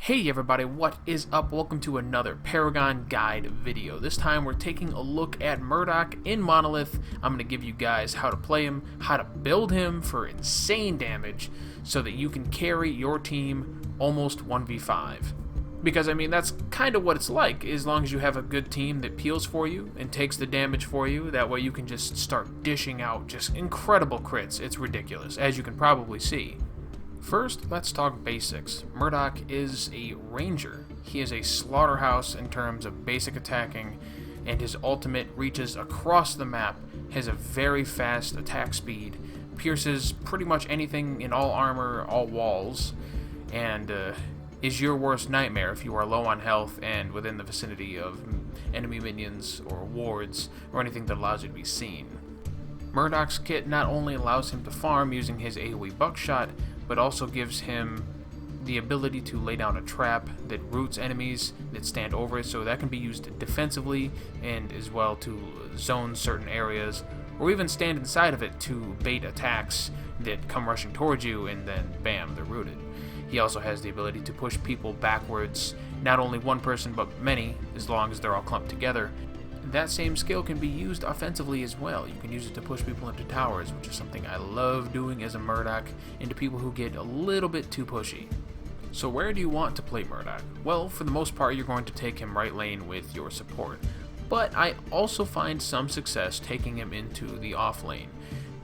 Hey everybody, what is up? Welcome to another Paragon guide video. This time we're taking a look at Murdock in Monolith. I'm going to give you guys how to play him, how to build him for insane damage, so that you can carry your team almost 1v5. Because, I mean, that's kind of what it's like, as long as you have a good team that peels for you and takes the damage for you. That way you can just start dishing out just incredible crits. It's ridiculous, as you can probably see. First, let's talk basics. Murdock is a ranger. He is a slaughterhouse in terms of basic attacking, and his ultimate reaches across the map, has a very fast attack speed, pierces pretty much anything in all armor, all walls, and is your worst nightmare if you are low on health and within the vicinity of enemy minions or wards or anything that allows you to be seen. Murdock's kit not only allows him to farm using his AoE buckshot, but also gives him the ability to lay down a trap that roots enemies that stand over it, so that can be used defensively and as well to zone certain areas, or even stand inside of it to bait attacks that come rushing towards you, and then bam, they're rooted. He also has the ability to push people backwards, not only one person but many, as long as they're all clumped together. That same skill can be used offensively as well. You can use it to push people into towers, which is something I love doing as a Murdock, into people who get a little bit too pushy. So where do you want to play Murdock? Well, for the most part, you're going to take him right lane with your support. But I also find some success taking him into the off lane.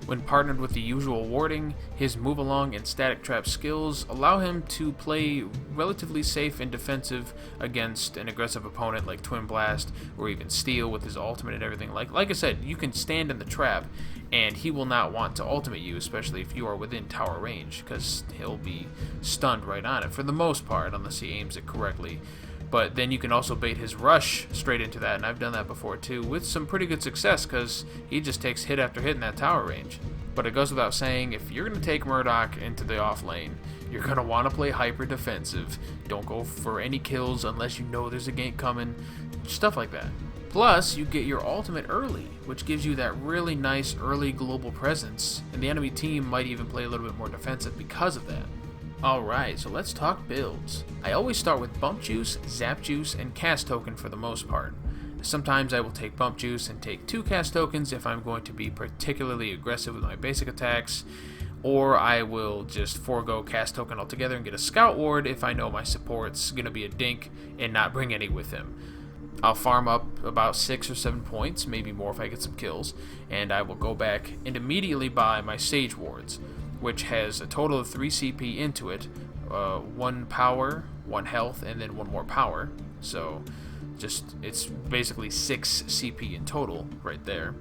When partnered with the usual warding, his move along and static trap skills allow him to play relatively safe and defensive against an aggressive opponent like Twin Blast or even Steel with his ultimate and everything. Like I said, you can stand in the trap and he will not want to ultimate you, especially if you are within tower range, because he'll be stunned right on it for the most part, unless he aims it correctly. But then you can also bait his rush straight into that, and I've done that before too, with some pretty good success, because he just takes hit after hit in that tower range. But it goes without saying, if you're going to take Murdock into the off lane, you're going to want to play hyper defensive. Don't go for any kills unless you know there's a gank coming, stuff like that. Plus, you get your ultimate early, which gives you that really nice early global presence, and the enemy team might even play a little bit more defensive because of that. Alright, so let's talk builds. I always start with Bump Juice, Zap Juice, and Cast Token for the most part. Sometimes I will take Bump Juice and take 2 Cast Tokens if I'm going to be particularly aggressive with my basic attacks, or I will just forego Cast Token altogether and get a Scout Ward if I know my support's going to be a dink and not bring any with him. I'll farm up about 6 or 7 points, maybe more if I get some kills, and I will go back and immediately buy my Sage Wards, which has a total of 3 CP into it, 1 power, 1 health, and then 1 more power. So it's basically 6 CP in total right there.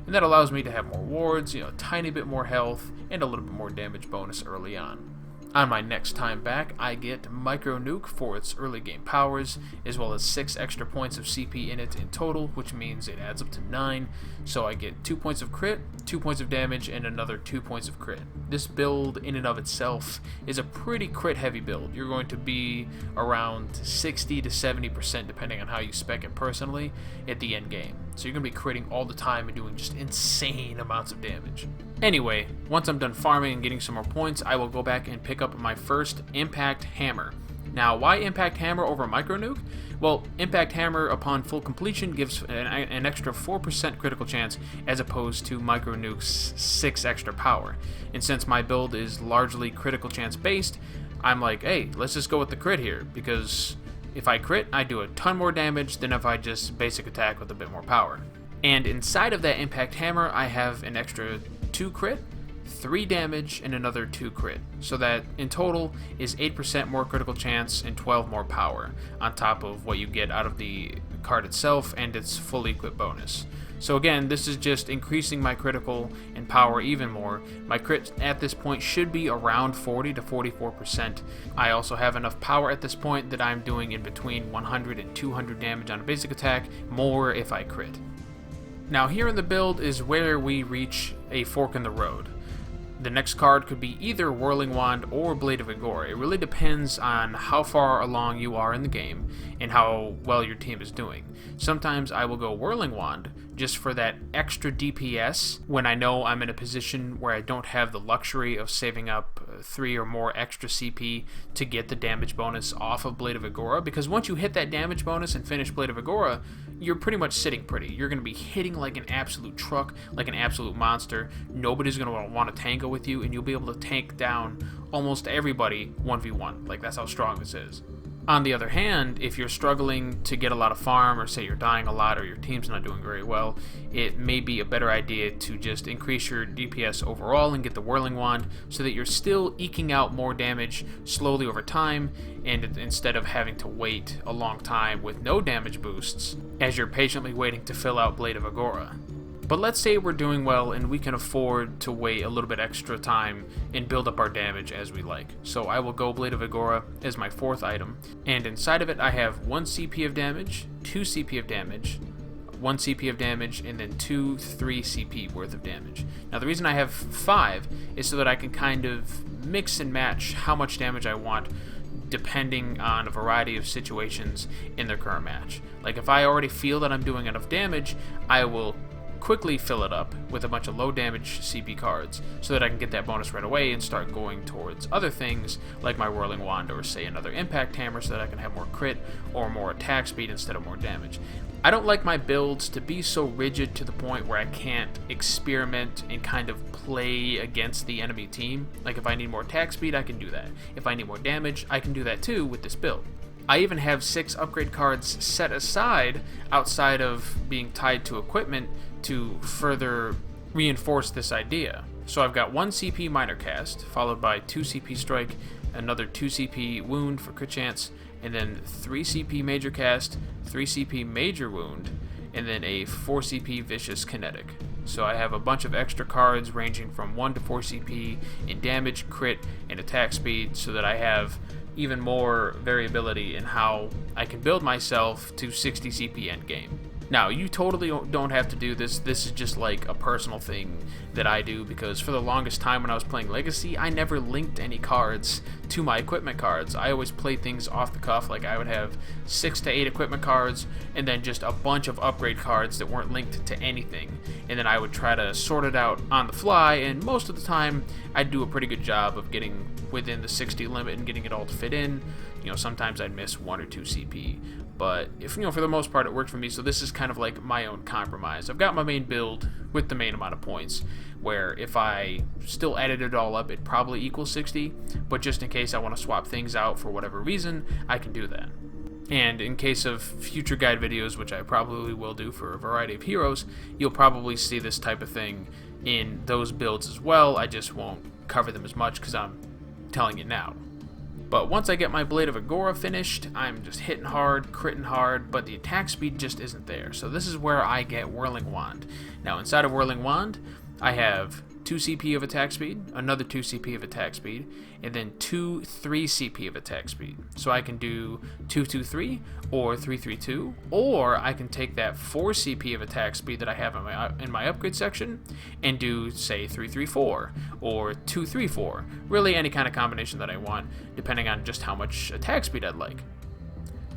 And that allows me to have more wards, a tiny bit more health, and a little bit more damage bonus early on. On my next time back, I get Micro Nuke for its early game powers, as well as 6 extra points of CP in it in total, which means it adds up to 9. So I get 2 points of crit, 2 points of damage, and another 2 points of crit. This build in and of itself is a pretty crit heavy build. You're going to be around 60 to 70% depending on how you spec it personally at the end game. So you're going to be critting all the time and doing just insane amounts of damage. Anyway, once I'm done farming and getting some more points, I will go back and pick up my first Impact Hammer. Now, why Impact Hammer over Micro Nuke? Well, Impact Hammer upon full completion gives an extra 4% critical chance as opposed to Micro Nuke's 6 extra power. And since my build is largely critical chance based, I'm like, hey, let's just go with the crit here, because if I crit, I do a ton more damage than if I just basic attack with a bit more power. And inside of that Impact Hammer, I have an extra 2 crit, 3 damage, and another 2 crit. So that in total is 8% more critical chance and 12 more power, on top of what you get out of the card itself and its fully equipped bonus. So again, this is just increasing my critical and power even more. My crit at this point should be around 40 to 44%. I also have enough power at this point that I'm doing in between 100 and 200 damage on a basic attack, more if I crit. Now here in the build is where we reach a fork in the road. The next card could be either Whirling Wand or Blade of Igor. It really depends on how far along you are in the game and how well your team is doing. Sometimes I will go Whirling Wand just for that extra DPS when I know I'm in a position where I don't have the luxury of saving up 3 or more extra CP to get the damage bonus off of Blade of Agora, because once you hit that damage bonus and finish Blade of Agora, you're pretty much sitting pretty. You're going to be hitting like an absolute truck, like an absolute monster. Nobody's going to want to tango with you, and you'll be able to tank down almost everybody 1v1. Like, that's how strong this is. On the other hand, if you're struggling to get a lot of farm, or say you're dying a lot, or your team's not doing very well, it may be a better idea to just increase your DPS overall and get the Whirling Wand, so that you're still eking out more damage slowly over time, and instead of having to wait a long time with no damage boosts, as you're patiently waiting to fill out Blade of Agora. But let's say we're doing well and we can afford to wait a little bit extra time and build up our damage as we like. So I will go Blade of Agora as my 4th item, and inside of it I have 1 CP of damage, 2 CP of damage, 1 CP of damage, and then 3 CP worth of damage. Now the reason I have 5 is so that I can kind of mix and match how much damage I want depending on a variety of situations in the current match. Like, if I already feel that I'm doing enough damage, I will quickly fill it up with a bunch of low damage CP cards so that I can get that bonus right away and start going towards other things like my Whirling Wand, or say another Impact Hammer, so that I can have more crit or more attack speed instead of more damage. I don't like my builds to be so rigid to the point where I can't experiment and kind of play against the enemy team. Like, if I need more attack speed, I can do that. If I need more damage, I can do that too with this build. I even have 6 upgrade cards set aside outside of being tied to equipment to further reinforce this idea. So I've got 1 CP minor cast, followed by 2 CP strike, another 2 CP wound for crit chance, and then 3 CP major cast, 3 CP major wound, and then a 4 CP vicious kinetic. So I have a bunch of extra cards ranging from 1 to 4 CP in damage, crit, and attack speed, so that I have even more variability in how I can build myself to 60 CP endgame. Now, you totally don't have to do this. This is just like a personal thing that I do, because for the longest time when I was playing Legacy, I never linked any cards to my equipment cards. I always played things off the cuff. Like, I would have 6 to 8 equipment cards and then just a bunch of upgrade cards that weren't linked to anything. And then I would try to sort it out on the fly, and most of the time I'd do a pretty good job of getting within the 60 limit and getting it all to fit in. You know, sometimes I'd miss 1 or 2 CP. But, if, you know, for the most part it worked for me, so this is kind of like my own compromise. I've got my main build with the main amount of points, where if I still added it all up, it probably equals 60, but just in case I want to swap things out for whatever reason, I can do that. And in case of future guide videos, which I probably will do for a variety of heroes, you'll probably see this type of thing in those builds as well. I just won't cover them as much because I'm telling you now. But once I get my Blade of Agora finished, I'm just hitting hard, critting hard, but the attack speed just isn't there. So this is where I get Whirling Wand. Now, inside of Whirling Wand, I have 2 CP of attack speed, another 2 CP of attack speed, and then 3 CP of attack speed. So I can do 2-2-3 or 3-3-2, or I can take that 4 CP of attack speed that I have in my upgrade section and do, say, 3-3-4 or 2-3-4. Really any kind of combination that I want, depending on just how much attack speed I'd like.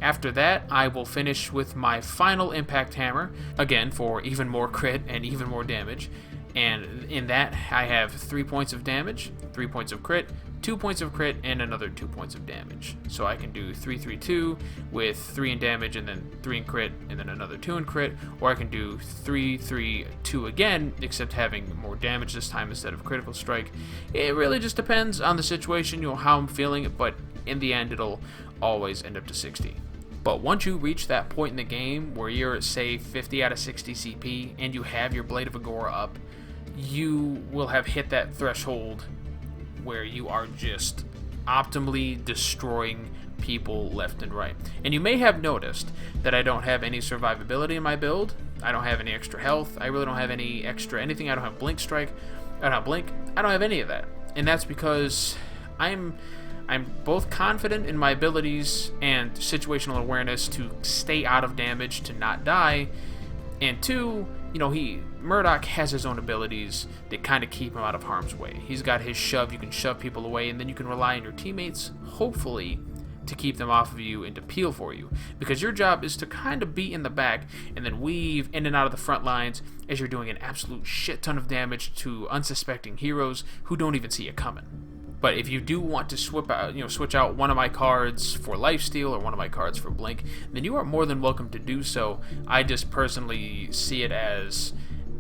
After that, I will finish with my final Impact Hammer, again for even more crit and even more damage. And in that, I have 3 points of damage, 3 points of crit, 2 points of crit, and another 2 points of damage. So I can do 3-3-2 with 3 in damage and then 3 in crit and then another 2 in crit, or I can do 3-3-2 again, except having more damage this time instead of critical strike. It really just depends on the situation, you know, how I'm feeling, but in the end, it'll always end up to 60. But once you reach that point in the game where you're at, say, 50 out of 60 CP and you have your Blade of Agora up, you will have hit that threshold where you are just optimally destroying people left and right. And you may have noticed that I don't have any survivability in my build. I don't have any extra health. I really don't have any extra anything. I don't have Blink Strike. I don't have Blink. I don't have any of that. And that's because I'm both confident in my abilities and situational awareness to stay out of damage, to not die, and 2, you know, Murdock has his own abilities that kind of keep him out of harm's way. He's got his shove, you can shove people away, and then you can rely on your teammates, hopefully, to keep them off of you and to peel for you. Because your job is to kind of be in the back and then weave in and out of the front lines as you're doing an absolute shit ton of damage to unsuspecting heroes who don't even see it coming. But if you do want to switch out one of my cards for lifesteal or one of my cards for blink, then you are more than welcome to do so. I just personally see it as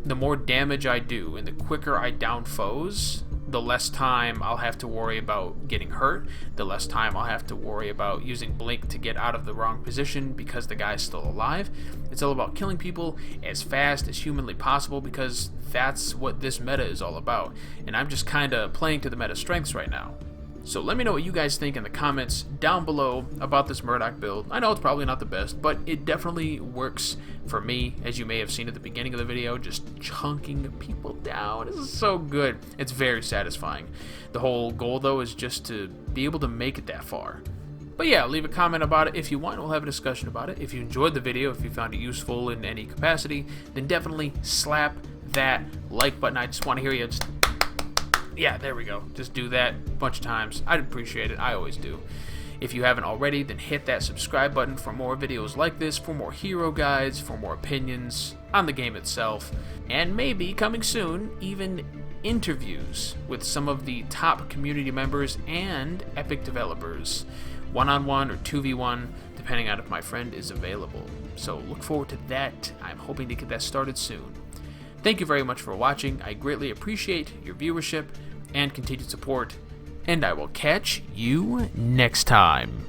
the more damage I do and the quicker I down foes, the less time I'll have to worry about getting hurt, the less time I'll have to worry about using blink to get out of the wrong position because the guy's still alive. It's all about killing people as fast as humanly possible because that's what this meta is all about. And I'm just kind of playing to the meta strengths right now. So let me know what you guys think in the comments down below about this Murdock build. I know it's probably not the best, but it definitely works for me, as you may have seen at the beginning of the video, just chunking people down. This is so good. It's very satisfying. The whole goal, though, is just to be able to make it that far. But yeah, leave a comment about it if you want. We'll have a discussion about it. If you enjoyed the video, if you found it useful in any capacity, then definitely slap that like button. I just want to hear you just... Yeah, there we go. Just do that a bunch of times. I'd appreciate it. I always do. If you haven't already, then hit that subscribe button for more videos like this, for more hero guides, for more opinions on the game itself, and maybe, coming soon, even interviews with some of the top community members and Epic developers. 1-on-1 or 2v1, depending on if my friend is available. So look forward to that. I'm hoping to get that started soon. Thank you very much for watching. I greatly appreciate your viewership and continued support, and I will catch you next time.